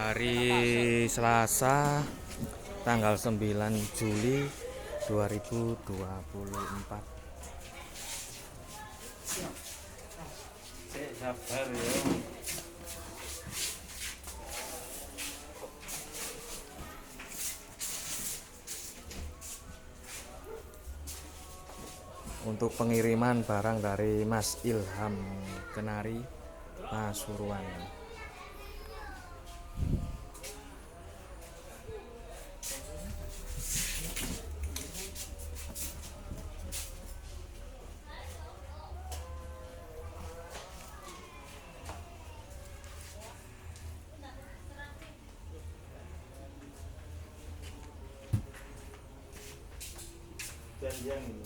Hari Selasa tanggal 9 Juli 2024. Sabar ya. Untuk pengiriman barang dari Mas Ilham Kenari, Pasuruan. Janjian